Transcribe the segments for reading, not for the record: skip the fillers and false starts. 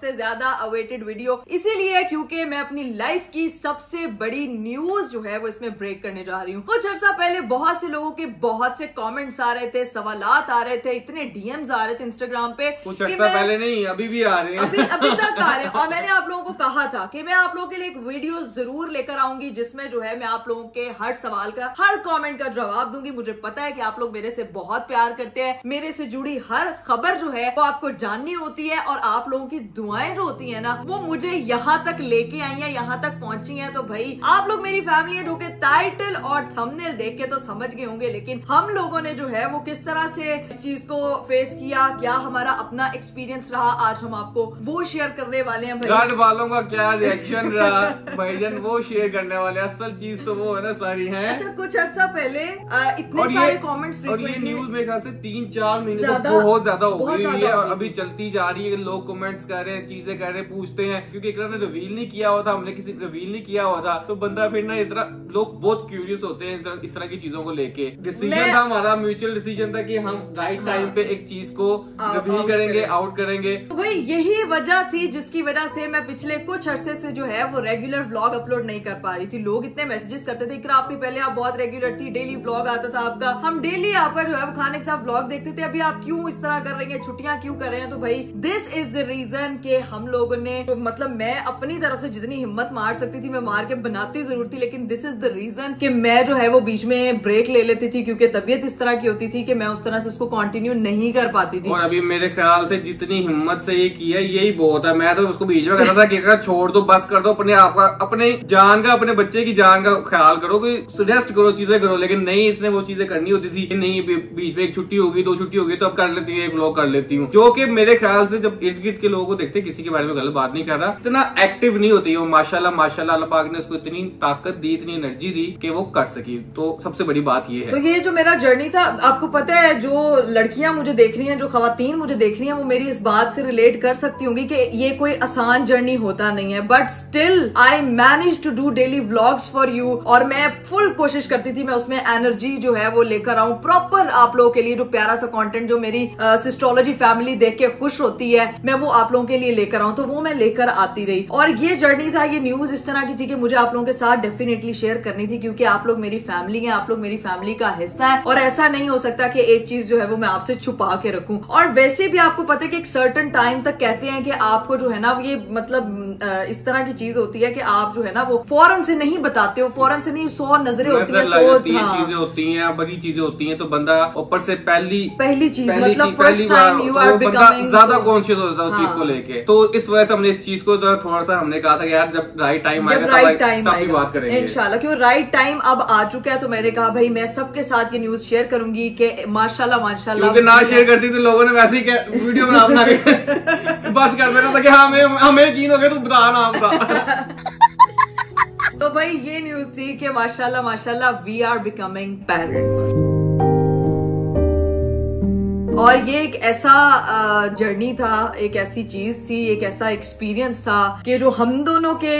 सबसे ज्यादा awaited video इसीलिए क्योंकि मैं अपनी लाइफ की सबसे बड़ी न्यूज जो है वो इसमें ब्रेक करने जा रही हूँ। कुछ अर्सा पहले बहुत से लोगों के बहुत से कमेंट्स आ रहे थे, सवालात आ रहे थे, इतने डीएम्स आ रहे थे इंस्टाग्राम पे। कुछ अर्सा पहले नहीं, अभी भी आ रहे हैं, अभी तक आ रहे हैं। और मैंने आप लोगों को कहा था कि मैं आप लोगों के लिए एक वीडियो जरूर लेकर आऊंगी जिसमें जो है मैं आप लोगों के हर सवाल का, हर कमेंट का जवाब दूंगी। मुझे पता है कि आप लोग मेरे से बहुत प्यार करते हैं, मेरे से जुड़ी हर खबर जो है वो आपको जाननी होती है, और आप लोगों की दुआएं जो होती है ना वो मुझे यहाँ तक लेके आई है, यहाँ तक पहुंची है। तो भाई आप लोग मेरी फैमिली है, जो कि टाइटल और थंबनेल देख के तो समझ गए होंगे, लेकिन हम लोगों ने जो है वो किस तरह से इस चीज को फेस किया, क्या हमारा अपना एक्सपीरियंस रहा, आज हम आपको वो शेयर करने वाले हैं। घर वालों का क्या रिएक्शन रहा भाईजान, वो शेयर करने वाले। असल चीज तो वो है ना सारी है। अच्छा, कुछ अर्सा पहले इतने सारे कमेंट्स, और ये न्यूज मेरे ख्याल से 3-4 महीने से बहुत ज्यादा हो गई है और अभी चलती जा रही है। लोग कमेंट्स कर रहे हैं, चीजें कर रहे हैं, पूछते हैं, क्योंकि एक ने रिवील नहीं किया हुआ था, हमने किसी रिवील नहीं किया हुआ था, तो बंदा फिर ना इस तरह, लोग बहुत क्यूरियस होते हैं इस तरह की चीजों को लेके। डिसीजन था हमारा, म्यूचुअल डिसीजन था कि हम राइट टाइम पे एक चीज को रिवील करेंगे, आउट करेंगे। तो भाई यही वजह थी जिसकी वजह से मैं पिछले कुछ अरसे से जो है वो रेगुलर व्लॉग अपलोड नहीं कर पा रही थी। लोग इतने मैसेजेस करते थे, इकरा आपकी पहले आप बहुत रेगुलर थी, डेली व्लॉग आता था आपका, हम डेली आपका जो है वो खाने के साथ व्लॉग देखते थे, अभी आप क्यों इस तरह कर रही हैं, छुट्टियां क्यों कर रहे हैं। तो भाई दिस इज द रीजन कि हम लोगों ने, तो मतलब मैं अपनी तरफ से जितनी हिम्मत मार सकती थी मैं मार के बनाती जरूर थी, लेकिन दिस इज द रीजन कि मैं जो है वो बीच में ब्रेक ले लेती थी, क्योंकि तबीयत इस तरह की होती थी कि मैं उस तरह से उसको कंटिन्यू नहीं कर पाती थी। और अभी मेरे ख्याल से जितनी हिम्मत से ये किया यही बहुत है। मैं तो उसको बीच में कहता था कि छोड़ दो, बस कर दो, अपने आप का, अपने जान का, अपने बच्चे की जान का ख्याल करो, कोई रेस्ट करो, चीजें करो, लेकिन नहीं, इसने वो चीजें करनी होती थी कि नहीं बीच में एक छुट्टी होगी, 2 छुट्टी होगी तो अब कर लेती है, एक व्लॉग कर लेती हूँ। जो कि मेरे ख्याल से जब इर्द गिर्द के लोगों को देखते, किसी के बारे में गलत बात नहीं कर रहा, इतना एक्टिव नहीं होती वो। माशाल्लाह माशाल्लाह अल्लाह पाक ने उसको इतनी ताकत दी, इतनी एनर्जी दी कि वो कर सकी। तो सबसे बड़ी बात ये है। तो ये जो मेरा जर्नी था, आपको पता है जो लड़कियां मुझे देख रही हैं, जो खवातीन मुझे देख रही हैं, वो मेरी इस बात से रिलेट कर सकती होंगी कि ये कोई आसान जर्नी होता नहीं है, but still I manage to do daily vlogs for you. और मैं फुल कोशिश करती थी मैं उसमें एनर्जी जो है वो लेकर आऊं प्रॉपर आप लोगों के लिए, जो प्यारा सा कंटेंट जो मेरी सिस्टोलॉजी फैमिली देख के खुश होती है, मैं वो आप लोगों के लिए लेकर आऊं, तो वो मैं लेकर आती रही। और ये जर्नी था, ये न्यूज इस तरह की थी कि मुझे आप लोगों के साथ डेफिनेटली शेयर करनी थी, क्योंकि आप लोग मेरी फैमिली हैं, आप लोग मेरी फैमिली का हिस्सा है, और ऐसा नहीं हो सकता कि एक चीज जो है वो मैं आपसे छुपा के रखूं। और वैसे भी आपको पता है कि एक सर्टेन टाइम तक कहते हैं कि आपको जो है ना ये मतलब इस तरह की चीज होती है कि आप जो है ना वो फौरन से नहीं बताते हो, फौरन से नहीं, 100 नजरें होती है, 100 चीजें होती हैं, बड़ी चीजें होती हैं, तो बंदा ऊपर से पहली चीज मतलब first time you are becoming ज्यादा कॉन्शियस होता है उस चीज को लेके। तो इस वजह से हमने इस चीज को थोड़ा सा हमने कहा था कि यार जब राइट टाइम आएगा तभी बात करेंगे इंशाल्लाह, क्योंकि राइट टाइम अब आ चुका है। तो मैंने कहा भाई मैं सबके साथ ये न्यूज शेयर करूंगी कि माशाल्लाह माशाल्लाह, क्योंकि ना शेयर करती तो लोगों ने वैसे ही वीडियो बना के बस कर देना था कि हाँ हमें यकीन हो गया, तू बता ना आपका। तो भाई ये न्यूज थी कि माशाल्लाह माशाल्लाह वी आर बिकमिंग पेरेंट्स। और ये एक ऐसा जर्नी था, एक ऐसी चीज थी, एक ऐसा एक्सपीरियंस था कि जो हम दोनों के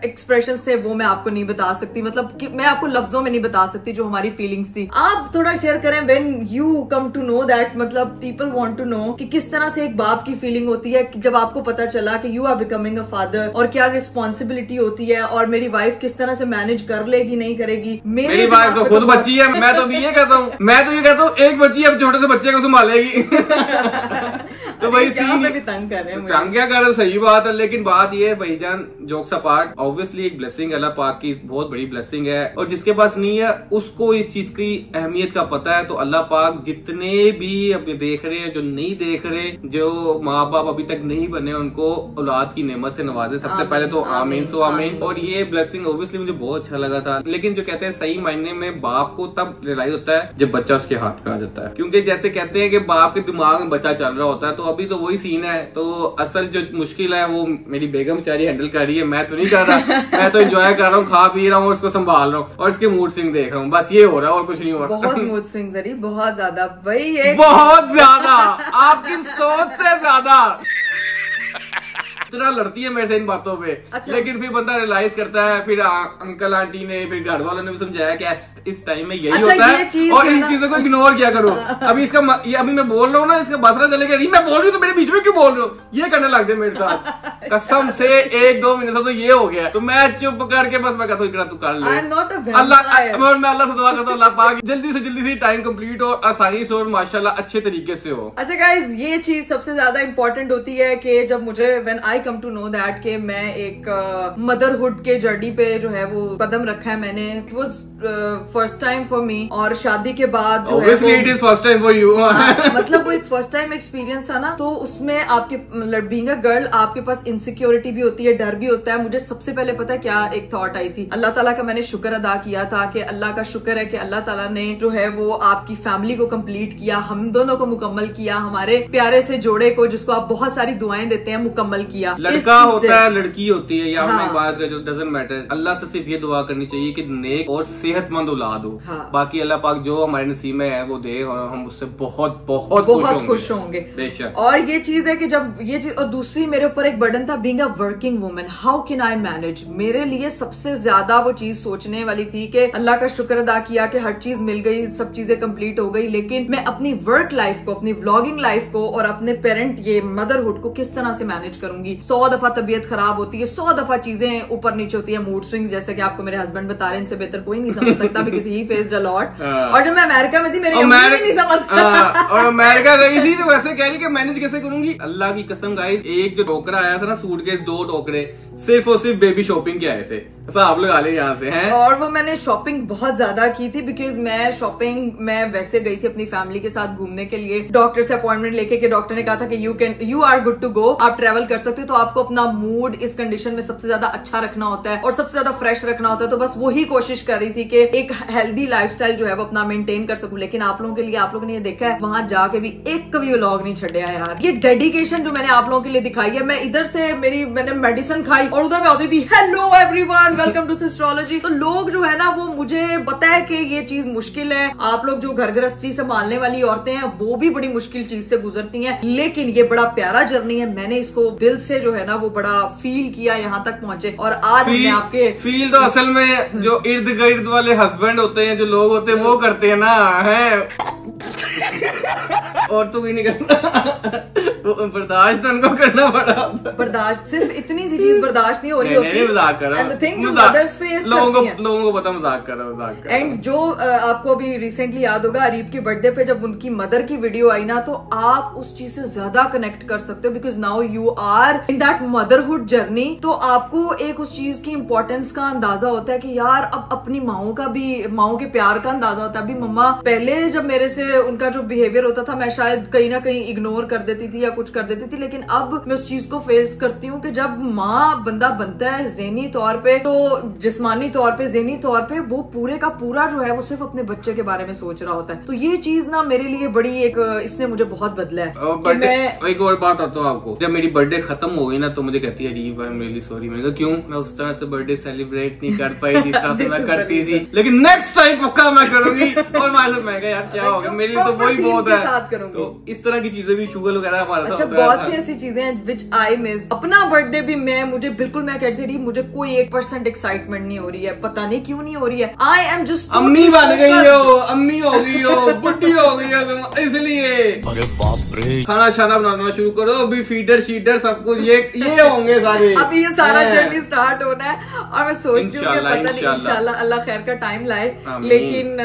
एक्सप्रेशंस थे वो मैं आपको नहीं बता सकती, मतलब कि मैं आपको लफ्जों में नहीं बता सकती जो हमारी फीलिंग्स थी। आप थोड़ा शेयर करें when you come to know that, मतलब पीपल वांट टू नो कि किस तरह से एक बाप की फीलिंग होती है जब आपको पता चला कि you are becoming a father, और क्या रिस्पॉन्सिबिलिटी होती है, और मेरी वाइफ किस तरह से मैनेज कर लेगी नहीं करेगी। मेरी वाइफ तो खुद बच्ची है, मैं तो भी ये कहता हूँ, एक बच्ची अब छोटे से बच्चे को संभालेगी। तो भाई सीन भी तंग कर रहे हैं, तंग क्या कर रहे, सही बात है, लेकिन बात ये है भाईजान, जोक्स अपार्ट, ऑब्वियसली एक ब्लेसिंग अल्लाह पाक की बहुत बड़ी ब्लेसिंग है, और जिसके पास नहीं है उसको इस चीज की अहमियत का पता है। तो अल्लाह पाक जितने भी अभी देख रहे हैं, जो नहीं देख रहे, जो माँ बाप अभी तक नहीं बने, उनको औलाद की नेमत से नवाजे। सबसे पहले तो आमीन सो आमीन। और ये ब्लेसिंग ऑब्वियसली मुझे बहुत अच्छा लगा था, लेकिन जो कहते हैं सही मायने में बाप को तब रियलाइज होता है जब बच्चा उसके हाथ पे आ जाता है, क्योंकि जैसे कहते हैं कि बाप के दिमाग में बच्चा चल रहा होता है, तो अभी तो वही सीन है। तो असल जो मुश्किल है वो मेरी बेगम बेचारी हैंडल कर रही है, मैं तो नहीं कर रहा। मैं तो एंजॉय कर रहा हूँ, खा पी रहा हूँ, उसको संभाल रहा हूँ और इसके मूड स्विंग देख रहा हूँ, बस ये हो रहा है और कुछ नहीं हो रहा। बहुत मूड स्विंग जरी, बहुत ज्यादा, वही है, बहुत ज्यादा, आपकी सोच से ज्यादा। इतना लड़ती है मेरे से इन बातों पे। अच्छा। लेकिन फिर बंदा रियलाइज करता है, फिर अंकल आंटी ने, फिर घर वालों ने भी समझाया कि इस टाइम में यही होता है और इन चीजों को इग्नोर किया करो। अभी इसका ये अभी मैं बोल रहा हूँ ना, इसका बसरा चलेगा, नहीं मैं बोल रही हूँ तो मेरे बीच में क्यों बोल रहे हो, ये करने लग जाए मेरे साथ। कसम से 1-2 महीने से तो ये हो गया, तो मैं चुप करके बस मैं कहता हूँ तू कर ले। अल्लाह मैं अल्लाह से दुआ करता हूँ अल्लाह पाक जल्दी से टाइम कंप्लीट हो, आसानी से और माशाल्लाह अच्छे तरीके से हो। अच्छा गाइज, ये चीज सबसे ज्यादा इंपॉर्टेंट होती है कि जब मुझे when I come to know that कि मैं एक मदरहुड के जर्नी पे जो है वो कदम रखा है मैंने, it was first time for me. और शादी के बाद जो Obviously it is first time for you। मतलब वो एक फर्स्ट टाइम एक्सपीरियंस था ना, तो उसमें आपके बीइंग अ गर्ल आपके पास इनसिक्योरिटी भी होती है, डर भी होता है। मुझे सबसे पहले पता है क्या एक थॉट आई थी, अल्लाह ताला का मैंने शुक्र अदा किया था कि अल्लाह का शुक्र है कि अल्लाह ताला ने जो है वो आपकी फैमिली को कंप्लीट किया, हम दोनों को मुकम्मल किया, हमारे प्यारे से जोड़े को जिसको आप बहुत सारी दुआएं देते हैं मुकम्मल किया। लड़का होता है लड़की होती है, या एक बात का जो डजंट मैटर, अल्लाह से सिर्फ ये दुआ करनी चाहिए कि नेक और सेहतमंद औलाद हो। बाकी अल्लाह पाक जो हमारे नसीब में है वो दे, और हम उससे बहुत बहुत खुश होंगे बेशक। और ये चीज है कि जब ये चीज, और दूसरी मेरे ऊपर एक बर्डन था being a working woman, how can I manage. मेरे लिए सबसे ज्यादा वो चीज सोचने वाली थी कि अल्लाह का शुक्र अदा किया कि हर चीज मिल गई, सब चीजें कंप्लीट हो गई, लेकिन मैं अपनी वर्क लाइफ को, अपनी व्लॉगिंग लाइफ को और अपने पेरेंट ये मदरहुड को किस तरह से मैनेज करूंगी। 100 दफा तबीयत खराब होती है, 100 दफा चीजें ऊपर नीचे होती है, मूड स्विंग्स, जैसे कि आपको मेरे हस्बैंड बता रहे हैं, इनसे बेहतर कोई नहीं समझ सकता because he faced a lot. और जब मैं अमेरिका में थी मेरी अम्मी भी नहीं समझ सकता। और अमेरिका गई थी तो वैसे कह रही कि मैनेज कैसे करूंगी। अल्लाह की कसम गाइस, एक जो टोकरा आया था ना सूटकेस, 2 टोकरे सिर्फ और सिर्फ बेबी शॉपिंग के आए थे, ऐसा आप लोग आ ले यहाँ से हैं। और वो मैंने शॉपिंग बहुत ज्यादा की थी बिकॉज मैं शॉपिंग मैं वैसे गई थी अपनी फैमिली के साथ घूमने के लिए, डॉक्टर से अपॉइंटमेंट लेके कि डॉक्टर ने कहा था कि you are good to go, आप ट्रेवल कर सकते हो। तो आपको अपना मूड इस कंडीशन में सबसे ज्यादा अच्छा रखना होता है और सबसे ज्यादा फ्रेश रखना होता है, तो बस वही कोशिश कर रही थी कि एक हेल्दी लाइफस्टाइल जो है वो अपना मेंटेन कर सकूं। लेकिन आप लोगों के लिए, आप लोगों ने ये देखा है वहां जाके भी एक कभी व्लॉग नहीं छड़े यार। ये डेडिकेशन जो मैंने आप लोगों के लिए दिखाई है, मैं इधर से मैंने मेडिसिन खाई और उधर में होती थी हेलो एवरीवन वेलकम टू सिस्ट्रोलॉजी। तो लोग जो है ना वो मुझे पता है कि ये चीज मुश्किल है, आप लोग जो घर गृहस्थी संभालने वाली औरतें हैं वो भी बड़ी मुश्किल चीज से गुजरती हैं, लेकिन ये बड़ा प्यारा जर्नी है। मैंने इसको दिल से जो है ना वो बड़ा फील किया, यहाँ तक पहुंचे। और आज मैं आपके फील तो असल में जो इर्द गिर्द वाले हस्बैंड होते हैं, जो लोग होते हैं वो करते हैं ना, है और तो भी नहीं करना बर्दाश्त तो उनको करना पड़ा। बर्दाश्त सिर्फ इतनी सी चीज बर्दाश्त नहीं हो रही होती। मजाक कर रहा हूँ, लोगों को पता मजाक कर रहा हूँ। एंड जो आपको अभी रिसेंटली याद होगा अरीब की बर्थडे पे जब उनकी मदर की वीडियो आई ना, तो आप उस चीज से ज्यादा कनेक्ट कर सकते हो because now you are in that motherhood journey. तो आपको एक उस चीज की इम्पोर्टेंस का अंदाजा होता है कि यार अब अपनी माओ का भी, माओ के प्यार का अंदाजा होता है। अभी मम्मा पहले जब मेरे से उनका जो बिहेवियर होता था मैं शायद कहीं ना कहीं इग्नोर कर देती थी या कुछ कर देती थी, लेकिन अब मैं उस चीज को फेस करती हूँ कि जब माँ बंदा बनता है ज़हनी तौर पे, तो जिस्मानी तौर पे, ज़हनी तौर पे, वो पूरे का पूरा जो है वो सिर्फ अपने बच्चे के बारे में सोच रहा होता है। तो ये चीज ना मेरे लिए बड़ी एक, इसने मुझे बहुत बदला है। मैं एक और बात आता हूँ आपको, जब मेरी बर्थडे खत्म हो गई ना तो मुझे कहती है Areeb I am really sorry. मैंने कहा क्यों? मैं उस तरह से बर्थडे सेलिब्रेट नहीं कर पाई जिस तरह से मैं करती थी, लेकिन नेक्स्ट टाइम पक्का मैं करूंगी। और मैं कहा यार क्या होगा, मेरे लिए तो वही बहुत है। तो इस तरह की चीजें भी, शुगर वगैरह हमारा अच्छा बहुत सी ऐसी चीजें हैं विच आई मिस। अपना बर्थडे भी मुझे बिल्कुल, मैं कहती रही मुझे कोई 1% एक्साइटमेंट नहीं हो रही है, पता नहीं क्यों नहीं हो रही है। आई एम जस्ट अम्मी बन गई हो, अम्मी हो गई हो, बुढ़ी हो गई हो तुम, इसलिए अरे बाप रे खाना शाना बनाना शुरू करो। अभी फीडर शीडर सब कुछ ये होंगे सारे, अभी ये सारा जर्नी स्टार्ट होना है। और मैं सोचती हूँ कि पता नहीं इंशाल्लाह अल्लाह खैर का टाइम लाए, लेकिन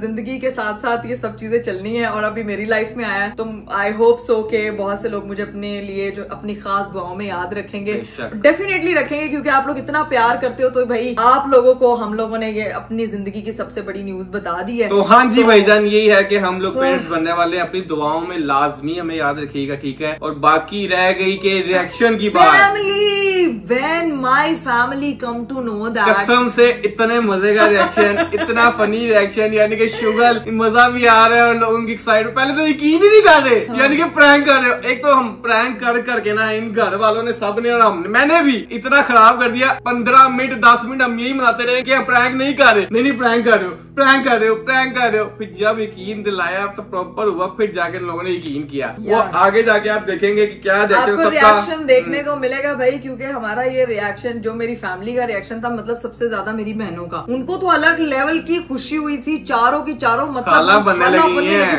जिंदगी के साथ साथ ये सब चीजें चलनी है। और अभी मेरी लाइफ में आया तो आई होप सो के बहुत से लोग मुझे अपने लिए जो अपनी खास दुआओं में याद रखेंगे, डेफिनेटली रखेंगे, क्योंकि आप लोग इतना प्यार करते हो। तो भाई आप लोगों को हम लोगों ने ये अपनी जिंदगी की सबसे बड़ी न्यूज बता दी है। तो हाँ जी भाईजान, यही है कि हम लोग पेरेंट्स बनने वाले हैं, अपनी दुआओं में लाजमी हमें याद रखिएगा, ठीक है। और बाकी रह गई के रिएक्शन की बात, family when my family come to know that, कसम से इतने मजे का रिएक्शन, इतना फनी रिएक्शन, यानी कि शुगर मजा भी आ रहा है और लोगों की एक्साइटमेंट, पहले तो यकीन ही नहीं कर रहे, यानी कि प्रैंक कर रहे हो। एक तो हम प्रैंक कर करके ना इन घर वालों ने, सबने और हमने, मैंने भी इतना खराब कर दिया। 15 मिनट 10 मिनट हम यही मनाते रहे कि प्रैंक नहीं कर रहे, नहीं प्रैंक कर रहे हो, प्रैंक कर रहे हो, प्रैंक कर रहे हो। फिर जब यकीन दिलाया तो प्रॉपर हुआ, फिर जाके लोगों ने यकीन किया। वो आगे जाके आप देखेंगे कि क्या रिएक्शन देखने को मिलेगा भाई, क्योंकि हमारा ये रिएक्शन, जो मेरी फैमिली का रिएक्शन था, मतलब सबसे ज्यादा मेरी बहनों का, उनको तो अलग लेवल की खुशी हुई थी, चारों की चारों, मतलब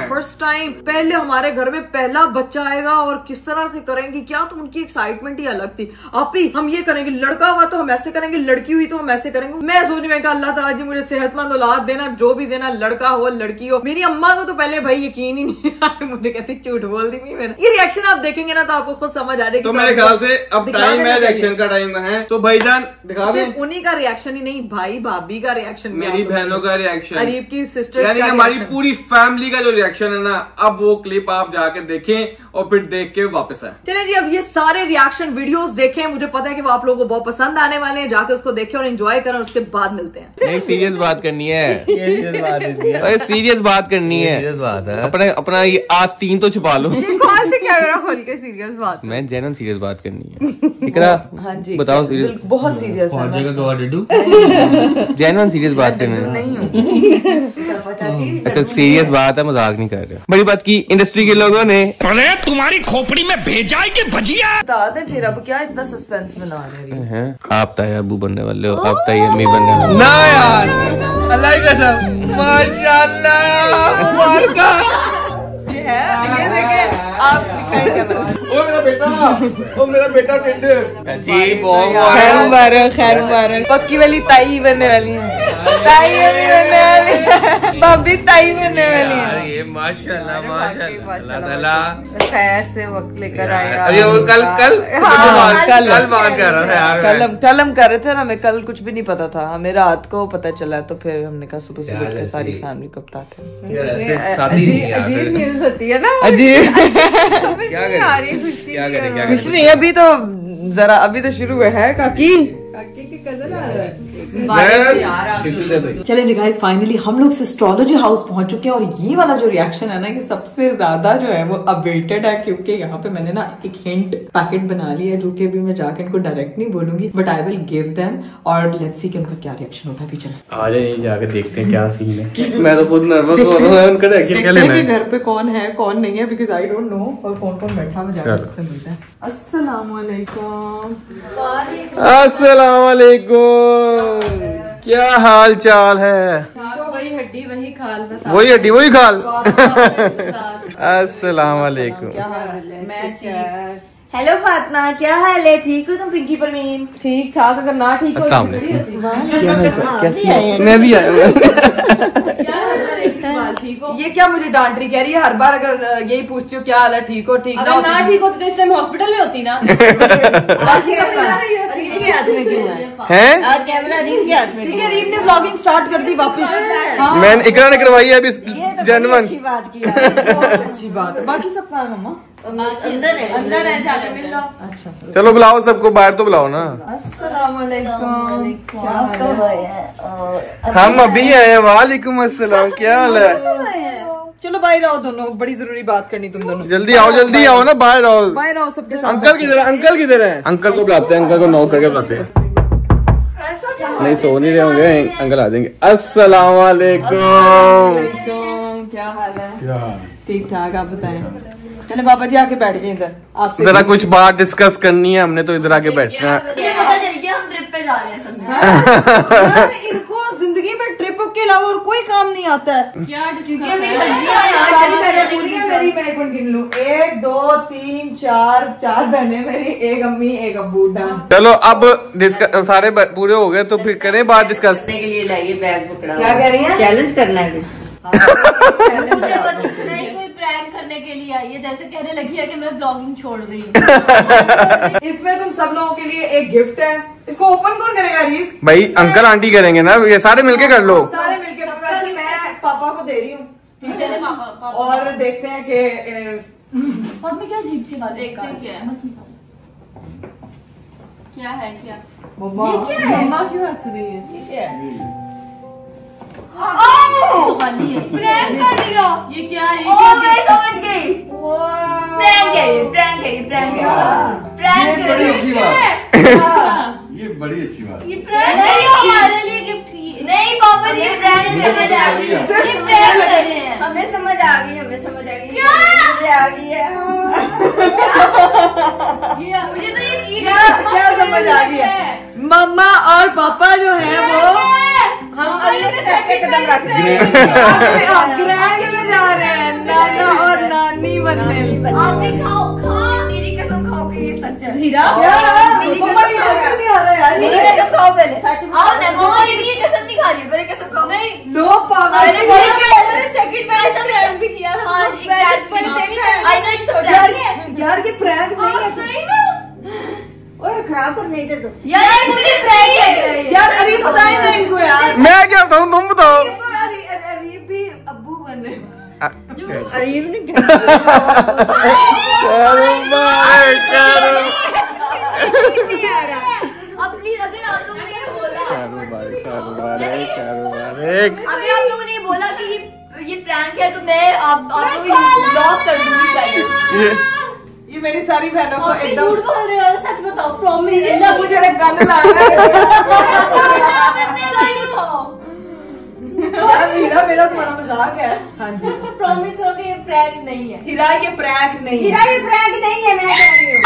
फर्स्ट टाइम, पहले हमारे घर में पहला बच्चा आएगा और किस तरह से करेंगी क्या, तो उनकी एक्साइटमेंट ही अलग थी। आप ही हम ये करेंगे, लड़का हुआ तो हम ऐसे करेंगे, लड़की हुई तो हम ऐसे करेंगे। मैं सोच रही हूँ अल्लाह ताला जी मुझे सेहतमंद औलाद देना, जो भी देना, लड़का हो लड़की हो। मेरी अम्मा को तो पहले भाई यकीन ही नहीं आया, मुझे कहती झूठ बोल दी मैंने। ये रिएक्शन आप देखेंगे ना तो आपको खुद समझ आ जाएगी। तो मेरे ख्याल से अब टाइम है, रिएक्शन का टाइम है, तो भाईजान दिखा दें। उन्हीं का रिएक्शन ही नहीं, भाई भाभी का रिएक्शन, मेरी बहनों का रिएक्शन, अरीब की सिस्टर, यानी हमारी पूरी फैमिली का जो रिएक्शन है ना, अब वो क्लिप आप जाके देखें और फिर देख के वापस आए। चलिए जी, अब ये सारे रिएक्शन वीडियोस देखें, मुझे पता है कि वो आप लोगों को बहुत पसंद आने वाले हैं। जाके उसको देखें और एंजॉय करें, उसके बाद मिलते हैं। एक सीरियस बात करनी है, सीरियस बात करनी है, सीरियस बात है। अपना ये आस्तीन तो छुपा लो। कौन से कैमरा खोल के सीरियस बात, मैं जेन्युइन सीरियस बात करनी है। इकरा, हाँ जी बताओ सीरियस, बहुत सीरियस है, जेन्युइन सीरियस बात करनी है। अच्छा सीरियस बात है, मजाक नहीं कर रहे। बड़ी बात की इंडस्ट्री के लोगों ने, अरे तुम्हारी खोपड़ी में भेजा है कि भजिया, बता दे फिर, अब क्या इतना सस्पेंस में ला रहे हैं। आप ताई अबू बनने वाले हो, आप ताई अम्मी बनने वाले ना यार, अल्लाह की कसम, माशाल्लाह, मुबारक। ये देखे आप, ओ मेरा बेटा, ओ मेरा बेटा टिंडे जी, बहुत खैर मुबारक, खैर मुबारक। पक्की वाली ताई बनने वाली है, ताई अभी बनने वाली है, भाभी ताई बनने वाली है। ये माशाल्लाह माशाल्लाह खैर से वक्त लेकर आएगा। अरे वो कल बात कर रहा था यार, कल हम कर रहे थे ना, हमें कल कुछ भी नहीं पता था, हमें रात को पता चला, तो फिर हमने कहा सुबह सुबह के सारी फैमिली को बताते हैं। अजीब न्यूज होती है ना, अजीब समझ नहीं आ रही, खुशी नहीं, अभी तो जरा, अभी तो शुरू है। काकी के कजन आ रहा है। चलें जी गाइस, फाइनली हम लोग एस्ट्रोलॉजी हाउस पहुंच चुके हैं, और ये वाला जो रिएक्शन है ना, ये सबसे ज्यादा जो है वो अवेटेड है, क्योंकि यहाँ पे मैंने ना एक हिंट पैकेट बना लिया है, जो कि अभी मैं जाके इनको डायरेक्ट नहीं बोलूंगी, but I will give them, और लेट्स सी कि उनका क्या रिएक्शन होता है। अभी चलें, आ जाइए जाके देखते हैं क्या सीन है। मैं तो खुद नर्वस हो रहा हूँ, उनका रिएक्शन क्या लेना है, घर पे कौन है कौन नहीं है, बिकॉज आई डोंट नो, और कौन कौन बैठा हुआ जाकर मिलता है। अस्सलाम वालेकुम। अस्सलाम वालेकुम, क्या हाल चाल है? वही हड्डी वही खाल, बस वही हड्डी वही खाल। अस्सलाम वालेकुम। हेलो फातिमा, क्या हाल है? ठीक हो तुम? पिंकी परवीन ठीक ठाक, अगर ना ठीक हो अस्सलाम वालेकुम। कैसी है? मैं भी आया। ठीक हो? ये क्या मुझे डांट रही, कह रही है हर बार अगर यही पूछती हो क्या हाल है, ठीक हो? ठीक अगर ना ठीक हो तो इस टाइम हॉस्पिटल में होती ना। हैं? आज कैमरा रीम के हाथ में, ठीक है, रीम ने ब्लॉगिंग स्टार्ट कर दी वापस। मैंने इकरा ने करवाई है अभी, जनवन। अच्छी बात की है, बहुत अच्छी बात है। बाकी सब कहाँ है मम्मा? अंदर है, जाके मिल लो। अच्छा चलो बुलाओ सबको, बाहर तो बुलाओ ना। अस्सलाम वालेकुम, क्या हाल है? हम अभी आए। वालेकुम अस्सलाम, क्या हाल है? चलो बाहर आओ दोनों, बड़ी जरूरी बात करनी तुम दोनों। जल्दी आओ ना, बाहर आओ। बाहर आओ सबके साथ। अंकल किधर है? अंकल किधर है? अंकल को बुलाते हैं, अंकल को नॉक करके बुलाते हैं। नहीं सो नहीं रहे होंगे, अंकल आ जाएंगे। अस्सलाम वालेकुम। क्या हाल है? ठीक ठाक, आप बताएं। चले पापा जी आके बैठ जाए इधर, आपसे जरा कुछ बात डिस्कस करनी है, हमने तो इधर आके बैठना है। पता चल गया हम ट्रिप पे जा रहे हैं सब। इनको जिंदगी में ट्रिप के अलावा और कोई काम नहीं आता है। क्या सारी बहनें पूरी मेरी, मैं एक मिनट गिन लूं, 1 2 3 4 बहनें मेरी, एक अम्मी एक अब्बू। डन। चलो अब डिस्कस सारे पूरे हो गए, तो फिर करें बात डिस्कस। के लिए लाइए बैग पकड़ा। क्या कह रही है? चैलेंज करना है। मुझे पता नहीं, कोई प्रैंक करने के लिए आई है, जैसे कहने लगी है कि मैं ब्लॉगिंग छोड़ रही हूँ। इसमें तुम सब लोगों के लिए एक गिफ्ट है, इसको ओपन कौन करेगा? रीब भाई अंकल आंटी करेंगे ना, ये सारे मिलके कर लो। सारे मिलके, वैसे मैं पापा को दे रही हूँ, ठीक है, और देखते हैं कि में क्या अजीब सी बात देखते हैं क्या है। क्या है क्या? मम्मा क्यों हंस रही है? खाली है। प्रैंक कर दिया। ये क्या है? ओ मैं समझ गई। प्रैंक है ये, प्रैंक है ये, प्रैंक है। प्रैंक ये बड़ी अच्छी बात। ये बड़ी अच्छी बात। ये प्रैंक नहीं, नहीं हमारे लिए गिफ्ट नहीं पापा जी, ये प्रैंक समझ आ गई। ये प्रैंक कर रहे हैं। हमें समझ आ गई, हमें समझ आ गई। मुझे आ गई है। मुझे तो ये क्या समझ आ गई है? मम्मा और पापा जो है वो हम अगले स्टेप पे कदम रख रहे हैं। ग्रैंड में जा रहे हैं, नाना और नानी बनने। आप भी खाओ, खाओ मेरी कसम, खाओ कि ये सच है। हीरा मम्मा ये नहीं आ रहा यार। मेरी कसम खाओ पहले। आओ ना मम्मा, ये कसम नहीं खा रही, पहले कसम खाओ। नहीं लो पागल। सेकंड में ऐसा प्रैंक भी किया था। हाँ, पर देखा है। आई नो ये छोटा है। यार ये प्रैंक नहीं है। सही में ओए खराब कर नहीं दे दो यार, ये मुझे प्रैंक है यार अरे बताए ना इनको यार। मैं क्या बताऊँ, तुम बताओ। अरीब भी अब्बू बनने। अरीब ने नहीं आ रहा। अब प्लीज अगर आप लोगों ने बोला, अगर आप लोगों ने बोला कि ये प्रैंक है तो मैं आप लोगों को ब्लॉक कर दूंगी चैनल। ये मेरी सारी बहनों को आप भी एकदम झूठ बोल रहे हो, सच बताओ। प्रॉमिस मुझे गन ला रहा है। सही बताओ। यार हीरा मेरा तुम्हारा मजाक है। हाँ जी प्रॉमिस करो कि ये प्रैंक नहीं है। हीरा ये प्रैंक नहीं है। ये प्रैंक नहीं है, मैं कह रही हूँ।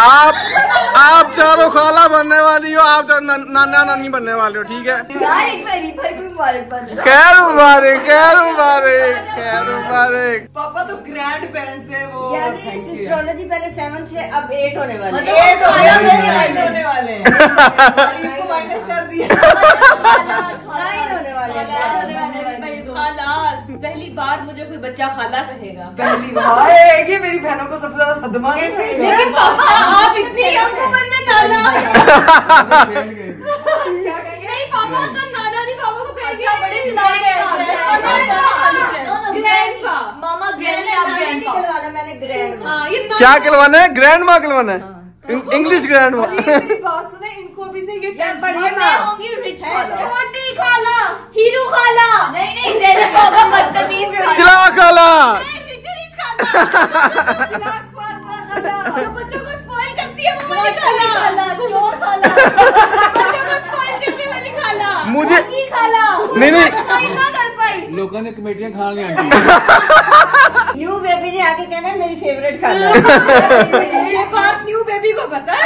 आप चारों खाला बनने वाली हो, आप चारों नाना नानी बनने वाले हो, ठीक है। यार एक बार भाई को मुबारकबाद। खैर मुबारक, खैर मुबारक, खैर मुबारक। पापा तो ग्रैंड पेरेंट्स है वो। यानी एस्ट्रोलॉजी पहले 7 से अब 8 होने वाले हैं। ये तो होने वाले हैं। को माइनस कर दिया। 9 होने वाले हैं। खालास, पहली बार मुझे कोई बच्चा खाला कहेगा। पहली बार ये मेरी बहनों को सबसे ज्यादा सदमा है। लेकिन पापा आप इतनी यंग उम्र में नाना। क्या कहेंगे? नहीं पापा का नाना नहीं, पापा को कहेंगे बड़े चिल्लाए ग्रैंडपा। मामा ग्रैंड है, आप ग्रैंड निकलवाना, मैंने ग्रैंड। हाँ ये क्या खिलवाना है? ग्रैंड माँ खिलवाना है, इंग्लिश ग्रैंड माँ। मेरी बात सुने, इनको अभी से ये मैं होंगी रिच खाला, छोटी खाला, हीरो खाला। नहीं जैसे होगा बदतमीज चिला खाला। जो बच्चों को स्पॉइल करती है वो वाली खाला। चोर खाला, बच्चों को स्पॉइल करने वाली खाला। मुझे खाला नहीं ना कर पाई। लोगों ने कमेटियां खा ली आंटी। न्यू बेबी ने आके कहना है मेरी फेवरेट खाला। ये बात न्यू बेबी को पता है।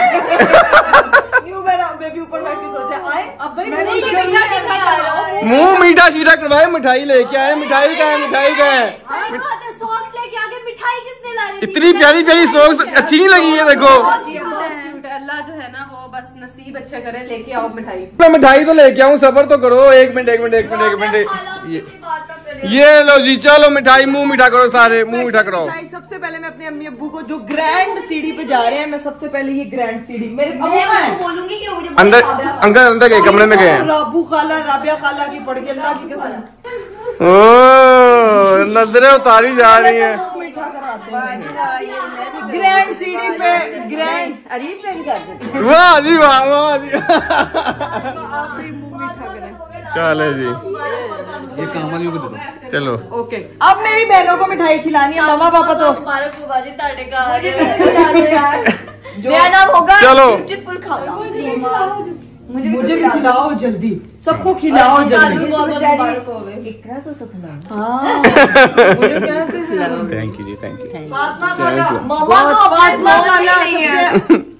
न्यू बेबी ऊपर बैठ के सोते हैं। आए अब भाई मैंने मुझे उस मीठा गर्मी मीठा खा रहा हूँ। मुंह मीठा शीठा करवाए, मिठाई लेके आए। मिठाई का है, मिठाई का है। सॉक्स लेके आके मिठाई किसने लाई थी? इतनी प्यारी प्यारी सॉक्स अच्छी नहीं लगी है, देखो। अल्लाह जो है ना वो बस नसीब अच्छा करे, लेके आओ मिठाई। मैं मिठाई तो लेके आऊँ, सबर तो करो। एक मिनट। ये लो जी, चलो मिठाई मुंह मीठा करो, सारे मुंह मीठा करो। सबसे पहले मैं अपने अम्मी अब्बू को जो ग्रैंड सीढ़ी पे जा रहे हैं, मैं सबसे पहले ये ग्रैंड सीढ़ी मेरे मैं उनको बोलूंगी कि मुझे अंदर अंदर गए, कमरे में गए। राबू खाला, राबिया खाला की पड़ के अल्लाह की कसम ओ नजरें उतारी जा रही है। मीठा कराते हैं। ग्रैंड सीढ़ी पे ग्रैंड अरीब पे भी कर देती। वाह जी वाह, वाह जी। आप भी मुंह मीठा करें। चलो जी, ये कामलियों को दे दो। चलो ओके, अब मेरी बहनों को मिठाई खिलानी है। मामा पापा तो मुबारक हो बाजी ताड़े का। मेरा नाम होगा चलो। ब्यूटीफुल खाला। मुझे भी खिलाओ जल्दी, सबको खिलाओ जल्दी। इकरा को तो खिलाओ। हाँ मुझे क्या खिलाओ। थैंक यू जी, थैंक यू। फातिमा खाला, मामा को फातिमा खाला नहीं है।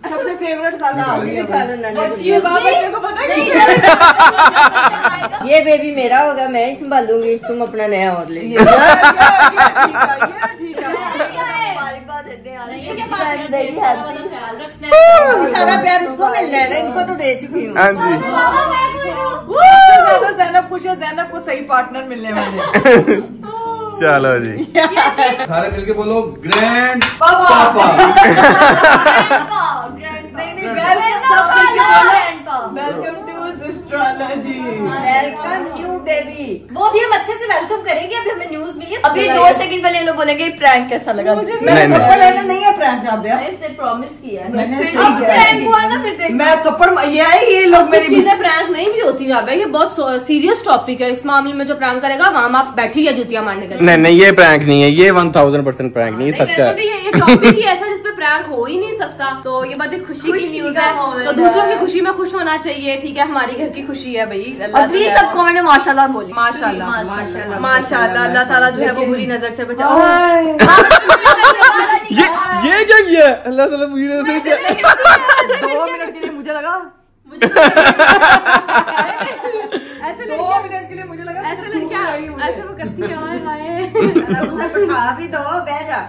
सबसे फेवरेट खाला आ गई है। ये बाबा को पता नहीं। ये बेबी मेरा होगा, मैं ही संभालूंगी, तुम अपना नया और ले। ये ठीक है। सारा प्यार उसको मिलना है ना, इनको तो दे चुकी हूँ। हाँ जी, ज़ैनब खुश है, ज़ैनब को सही पार्टनर मिलने वाले। चलो जी। सारे मिलके बोलो ग्रैंड पापा। पापा। नहीं welcome to astrology. Welcome you baby. वो भी हम अच्छे से वेलकम करेंगे। अभी हमें न्यूज मिली है, अभी 2 सेकंड पहले लोग बोलेंगे प्रैंक कैसा लगा। नहीं है प्रैंक राबिया, इसने प्रॉमिस किया है। अब प्रैंक हुआ ना फिर देख। मैं थप्पड़ ये लोग मेरी चीजें प्रैंक नहीं भी होती राबिया, ये बहुत सीरियस टॉपिक है। इस मामले में जो प्रैंक करेगा वहाँ आप बैठी या जूतियां मारने का। नहीं ये प्रैंक नहीं है, ये 1000% प्रैंक नहीं, सच्चा है। ये टॉपिक ही ऐसा जिसपे प्रैंक हो ही नहीं सकता। तो ये बात एक खुशी की न्यूज है, तो दूसरों की खुशी में खुश होना चाहिए। ठीक है, हमारी घर की खुशी है भाई। प्लीज सब कमेंट में माशाल्लाह बोले। माशाल्लाह माशाल्लाह। अल्लाह ताला जो है वो बुरी नजर से बचाओ। ये क्या किया अल्लाह ताला बुरी नजर से। 2 मिनट के लिए मुझे लगा ऐसे 2 मिनट के लिए मुझे लगा ऐसे लड़कियां ऐसे वो करती है। और उठा भी दो, बैठ जा।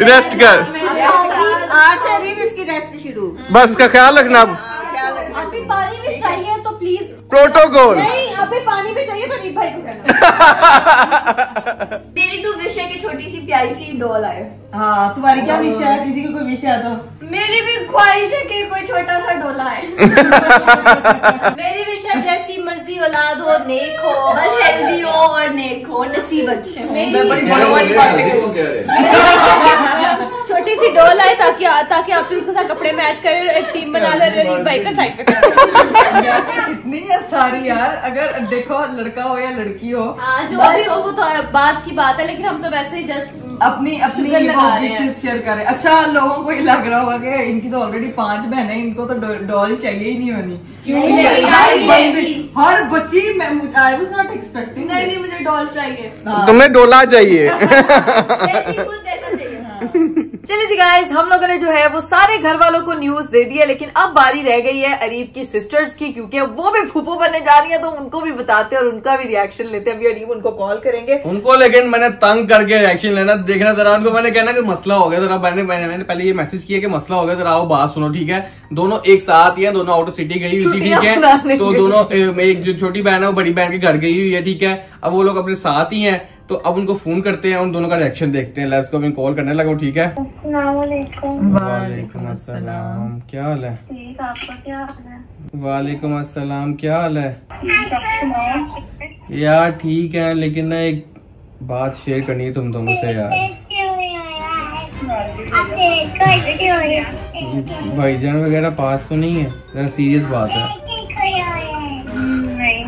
रेस्ट कर, आज से अभी इसकी रेस्ट शुरू। बस का ख्याल रखना। अभी पानी भी चाहिए तो प्लीज प्रोटोकॉल नहीं, अभी पानी भी चाहिए तो रीत भाई को कहना। मेरी तो विश है कि छोटी सी प्यारी सी डॉल आए। हाँ, तुम्हारी क्या विषय है? किसी की कोई विषय है तो? मेरी भी ख्वाहिश है कि कोई छोटा सा डोला है। मेरी विषय जैसी मर्जी औलाद हो, नेक हो, बस हेल्दी हो और नेक हो, नसीब अच्छे हो। छोटी सी डॉल आए ताकि आप उसके साथ कपड़े मैच करें, एक टीम बना ले, रीत भाई का साइड पे इतनी है सारी यार। अगर देखो लड़का हो या लड़की हो, हाँ जो भी हो वो तो बात की बात है, लेकिन हम तो वैसे ही जस्ट अपनी विशेष शेयर करें। अच्छा, लोगों को ये लग रहा होगा कि इनकी तो ऑलरेडी 5 बहनें, इनको तो डॉल चाहिए ही नहीं होनी। हर बच्ची, आई वाज नॉट एक्सपेक्टिंग। नहीं मुझे डॉल चाहिए। तुम्हें डोला चाहिए। चलिए जी गाइस, हम लोगों ने जो है वो सारे घर वालों को न्यूज दे दी है, लेकिन अब बारी रह गई है अरीब की सिस्टर्स की, क्योंकि वो भी फूफो बनने जा रही है, तो उनको भी बताते हैं और उनका भी रिएक्शन लेते हैं। अभी अरीब उनको कॉल करेंगे उनको, लेकिन मैंने तंग करके रिएक्शन लेना देखना जरा। उनको मैंने कहना कि मसला हो गया जरा। मैंने पहले ये मैसेज किया कि मसला हो गया जरा, आओ बात सुनो। ठीक है, दोनों एक साथ ही है, दोनों आउट ऑफ सिटी गई हुई थी। ठीक है, तो दोनों, एक जो छोटी बहन है वो बड़ी बहन के घर गई हुई है। ठीक है, अब वो लोग अपने साथ ही हैं, तो अब उनको फोन करते हैं, उन दोनों का रिएक्शन देखते हैं। लेट्स गो, अभी कॉल करने लगो। ठीक है, वालेकुम अस्सलाम, क्या हाल है? ठीक, आपका क्या हाल है? वालेकुम अस्सलाम, क्या हाल है? यार ठीक है, लेकिन ना एक बात शेयर करनी है तुम दोनों से यार। भाईजान वगैरह पास तो नहीं है? जरा सीरियस बात है।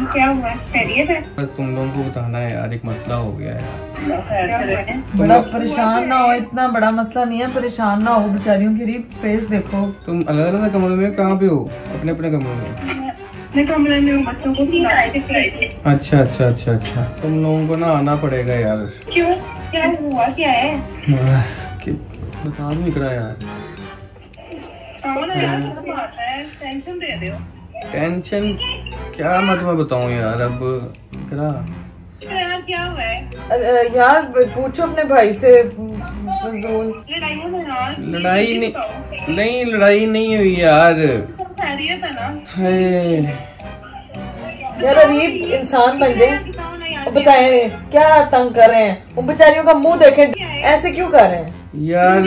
क्या हुआ? खैरियत है? बस तुम लोगों को बताना है यार, एक मसला हो गया है। बड़ा परेशान ना हो, इतना बड़ा मसला नहीं है, परेशान ना हो बेचारियों की। रीब फेस देखो। तुम अलग अलग कमरों में कहाँ पे हो? अपने अपने कमरों में? मैं कमरे में बच्चों को अच्छा अच्छा अच्छा अच्छा, तुम लोगों को ना आना पड़ेगा यार। क्यों, क्या हुआ, क्या है? बता नहीं रहा यार। टेंशन दे रहे हो। टेंशन क्या मैं तुम्हें बताऊं यार। अब करा क्या हुआ है यार, पूछो अपने भाई से। फजूल लड़ाई नहीं लड़ाई नहीं हुई यार। खैरियत है ना? है यार, अरीब इंसान बन गए। बताएं क्या तंग कर रहे हैं? उन बेचारियों का मुंह देखें, ऐसे क्यों कर रहे हैं यार?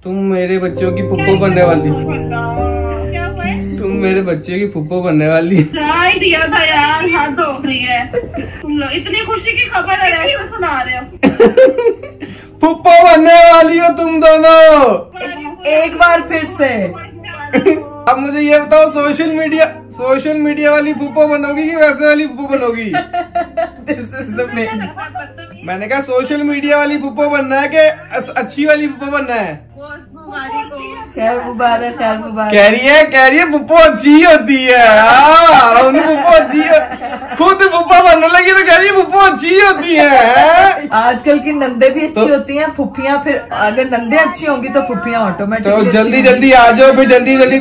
तुम मेरे बच्चों की फुप्पो बनने वाली। तुम मेरे बच्चे की फुप्पो बनने वाली। दिया था यार, हाथ धो रही है। तुम लोग इतनी खुशी की खबर है, ऐसे सुना रहे हो। फुप्पो बनने वाली हो तुम दोनों। एक बार फिर से। अब मुझे ये बताओ, सोशल मीडिया वाली फुप्पो बनोगी कि वैसे वाली फुप्पो बनोगी? This is the main. मैंने कहा सोशल मीडिया वाली फुप्पो बनना है कि अच्छी वाली फुप्पो बनना है? खैर मुबारक, खैर मुबारक। कह रही है फुप्पो अच्छी होती है। फुप्पो अच्छी, खुद फुप्पो बनने लगी तो कह रही है फुप्पो अच्छी होती है। आजकल की नंदे भी अच्छी होती हैं, फुफ्फियां। फिर अगर नंदे अच्छी होंगी तो फुफ्फियां ऑटोमेटिक। तो जल्दी जल्दी आ जाओ, फिर जल्दी जल्दी।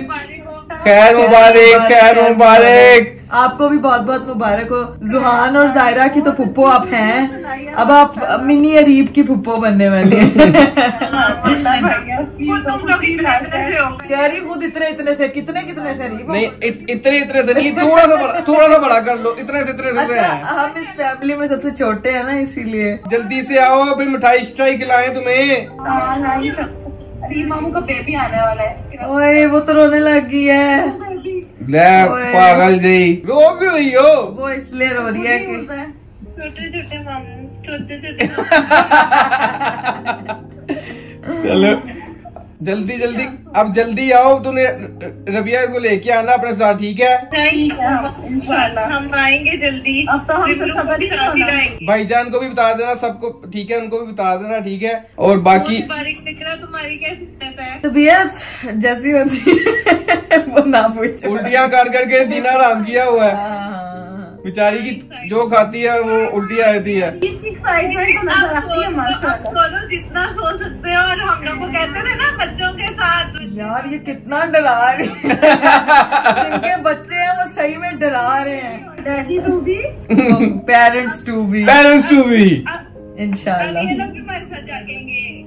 खैर मुबारक, खैर मुबारक। आपको भी बहुत बहुत मुबारक हो। जुहान और जायरा की तो फुप्पो आप हैं, अब आप मिनी अरीब की फुप्पो बनने वाली हैं। कह रही खुद इतने से कितने से अरीब? नहीं इतने से नहीं, थोड़ा सा बड़ा कर लो। इतने से अच्छा, हम इस फैमिली में सबसे छोटे हैं ना, इसीलिए। जल्दी से आओ, फिर मिठाई खिलाएं तुम्हें। मामू का बेबी आने वाला है। ओए, वो तो रोने लग गई है। पागल जी रो क्यों रही हो? वो इसलिए रो रही है कि छोटे छोटे मामू, छोटे छोटे चलो जल्दी जल्दी, अब जल्दी आओ, तूने रबिया इसको लेके आना अपने साथ, ठीक है? इंशाल्लाह हम आएंगे जल्दी। अब तो हम भाईजान को भी बता देना, सबको, ठीक है? उनको भी बता देना, ठीक है? और बाकी तुम्हारी कैसी है? तबीयत जैसी होती है वो ना पूछो। उल्टियाँ कर करके जीना आराम किया हुआ है बेचारी की, जो खाती है वो उल्टी आती है। जितना सो सकते हो, और हम लोग को कहते थे ना बच्चों के साथ। यार ये कितना डरा रहे हैं जिनके बच्चे हैं वो सही में डरा रहे हैं। Daddy to be, parents to be, parents to be इंशाल्लाह। ये लोग भी हमारे साथ जागेंगे।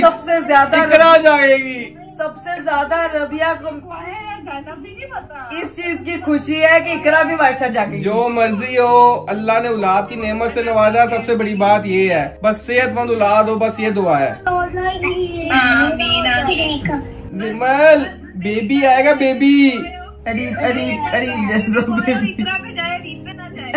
सबसे ज्यादा इकरा जाएगी, सबसे ज्यादा रबिया को गाना भी नहीं पता। इस चीज की खुशी है कि इकरा भी हमारे साथ जाके। जो मर्जी हो, अल्लाह ने औलाद की नेमत से नवाजा, सबसे बड़ी बात ये है। बस सेहतमंद औलाद हो, बस ये दुआ है। जिमल बेबी आएगा, बेबी। अरीब अरीब अरीब जैसा इकरा पे जाए, रीत पे ना जाए।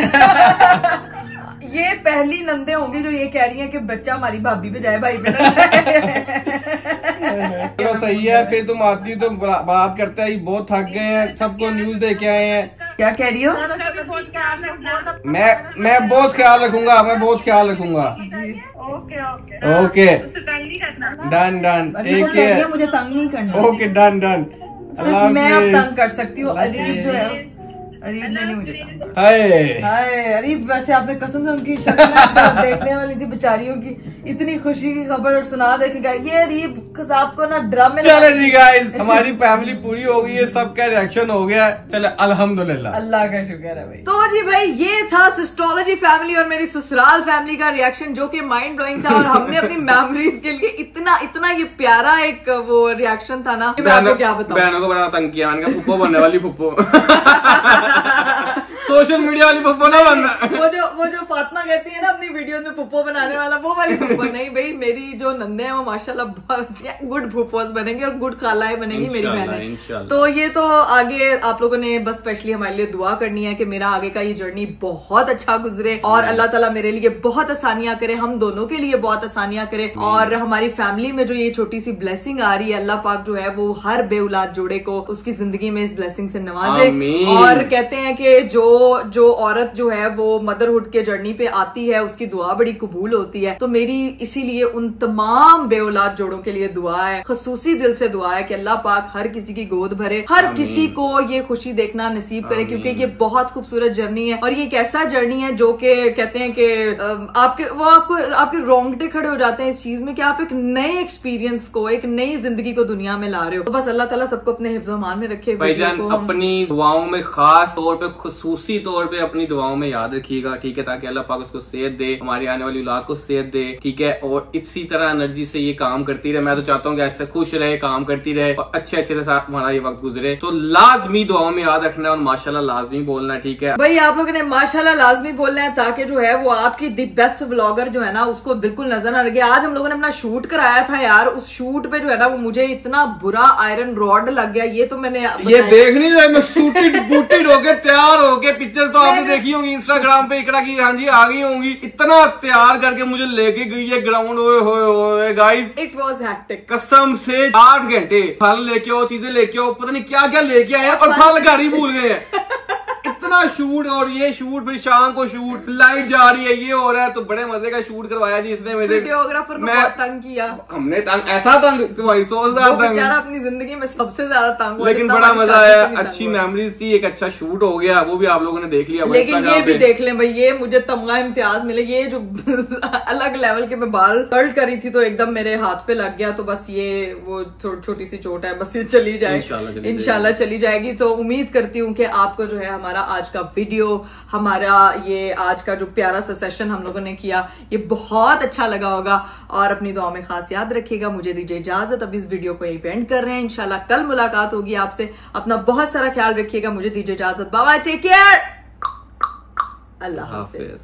ये पहली नंदे होंगी जो ये कह रही हैं कि बच्चा हमारी भाभी पे जाए, भाई पे ना जाए। तो सही है, फिर तुम आती तो बात करते हैं। बहुत थक गए हैं, सबको न्यूज दे के आए हैं। क्या कह रही हो? मैं बहुत ख्याल रखूंगा, मैं बहुत ख्याल रखूंगा। Okay okay okay, done done, take care. मुझे तंग नहीं करना। Okay, done done. सिर्फ मैं अब तंग कर सकती हूँ। अरीब जो है, अरीब ने नहीं मुझे तंग किया। हाय अरीब, वैसे आपने कसम से उनकी शक्ल देखने वाली थी बेचारियों की, इतनी खुशी की खबर और सुना देखेगा ये अरीब आपको ना ड्रामे। चले जी गाइस, हमारी फैमिली पूरी हो गई है, सबका रिएक्शन हो गया। चले अल्हम्दुलिल्लाह, अल्लाह का शुक्र है भाई। तो जी भाई, ये था सिस्टोलॉजी फैमिली और मेरी ससुराल फैमिली का रिएक्शन, जो कि माइंड ब्लोइंग था। और हमने अपनी मेमोरीज के लिए इतना इतना ये प्यारा एक वो रिएक्शन था ना, मैं आपको क्या बताऊं। बहनों को बड़ा तंग किया, मैंने कहा फुप्पो बनने वाली फुप्पो। सोशल मीडिया वाली पुप्पो ना बनना। वो जो फातिमा कहती है ना अपनी वीडियो में पुप्पो बनाने वाला, वो वाली पुप्पो नहीं भाई। मेरी जो नंदे हैं वो माशाल्लाह बहुत गुड पुप्पोस बनेंगी और गुड खालाएं बनेंगी मेरी बहनें। तो ये तो आगे आप लोगों ने बस स्पेशली हमारे लिए दुआ करनी है कि मेरा आगे का ये जर्नी बहुत अच्छा गुजरे और अल्लाह ताला मेरे लिए बहुत आसानियां करे, हम दोनों के लिए बहुत आसानियां करे। और हमारी फैमिली में जो ये छोटी सी ब्लेसिंग आ रही है, अल्लाह पाक जो है वो हर बेऔलाद जोड़े को उसकी जिंदगी में इस ब्लेसिंग से नवाजे। और कहते हैं कि जो औरत जो है वो मदरहुड के जर्नी पे आती है उसकी दुआ बड़ी कबूल होती है। तो मेरी इसीलिए उन तमाम बेऔलाद जोड़ों के लिए दुआ है, खसूसी दिल से दुआ है कि अल्लाह पाक हर किसी की गोद भरे, हर किसी को ये खुशी देखना नसीब करे, क्योंकि ये बहुत खूबसूरत जर्नी है। और ये एक ऐसा जर्नी है जो कि कहते हैं कि आपके रोंगटे खड़े हो जाते हैं इस चीज में कि आप एक नए एक्सपीरियंस को, एक नई जिंदगी को दुनिया में ला रहे हो। तो बस अल्लाह ताला सबको अपने हिफ्ज़ मान में रखे। भाईजान अपनी दुआओं में खास तौर पे, खसूसी तौर पे अपनी दुआओं में याद रखिएगा, ठीक है, ताकि अल्लाह पाक उसको सेहत दे, हमारी आने वाली औलाद को सेहत दे, ठीक है। और इसी तरह एनर्जी से ये काम करती रहे। मैं तो चाहता हूँ कि ऐसे खुश रहे, काम करती रहे और अच्छे अच्छे से साथ हमारा ये वक्त गुजरे। तो लाजमी दुआओं में याद रखना है और माशाल्लाह लाजमी बोलना है, ठीक है भाई। आप लोगों ने माशाल्लाह लाजमी बोलना है ताकि जो है वो आपकी दी बेस्ट व्लॉगर जो है ना उसको बिल्कुल नजर ना लगे। आज हम लोगों ने अपना शूट कराया था यार, उस शूट पे जो है ना वो मुझे इतना बुरा आयरन रॉड लग गया। ये तो मैंने ये देख नहीं रहे, मैं सूटेड बूटेड होके तैयार होके, पिक्चर तो आपने देखी होंगी इंस्टाग्राम पे, इकरा की हाँ जी आ गई होंगी, इतना तैयार करके मुझे लेके गई है ग्राउंड। ओए गाइस, इट वाज हैक्टिक कसम से 8 घंटे फल लेके आओ, चीजें लेके आओ, पता नहीं क्या क्या लेके आए और फल घर ही भूल गए हैं। इतना शूट और ये शूट, फिर शाम को शूट, लाइट जा रही है, ये हो रहा है। तो बड़े मजे का शूट करवाया जी इसने मेरे वीडियोग्राफर को बहुत तंग किया। हमने तंग, ऐसा तंग तुम्हारी सोच तंग, अपनी जिंदगी में सबसे ज्यादा तंग, लेकिन बड़ा मजा आया, अच्छी मेमोरीज थी, एक अच्छा शूट हो गया, वो भी आप लोगों ने देख लिया। लेकिन ये भी देख लें भाई, ये मुझे तमगा इम्तियाज मिले। ये जो अलग लेवल के मैं बाल कर्ल करी थी तो एकदम मेरे हाथ पे लग गया। तो बस ये वो छोटी सी चोट है, बस ये चली जाए इंशाल्लाह चली जाएगी। तो उम्मीद करती हूँ कि आपको जो है हमारा आज का वीडियो, हमारा ये आज का जो प्यारा सा सेशन हम लोगों ने किया, ये बहुत अच्छा लगा होगा। और अपनी दुआ में खास याद रखिएगा। मुझे दीजिए इजाजत, अब इस वीडियो को यहीं पे एंड कर रहे हैं। इंशाल्लाह कल मुलाकात होगी आपसे। अपना बहुत सारा ख्याल रखिएगा। मुझे दीजिए इजाजत, बाय बाय, टेक केयर, अल्लाह हाफिज।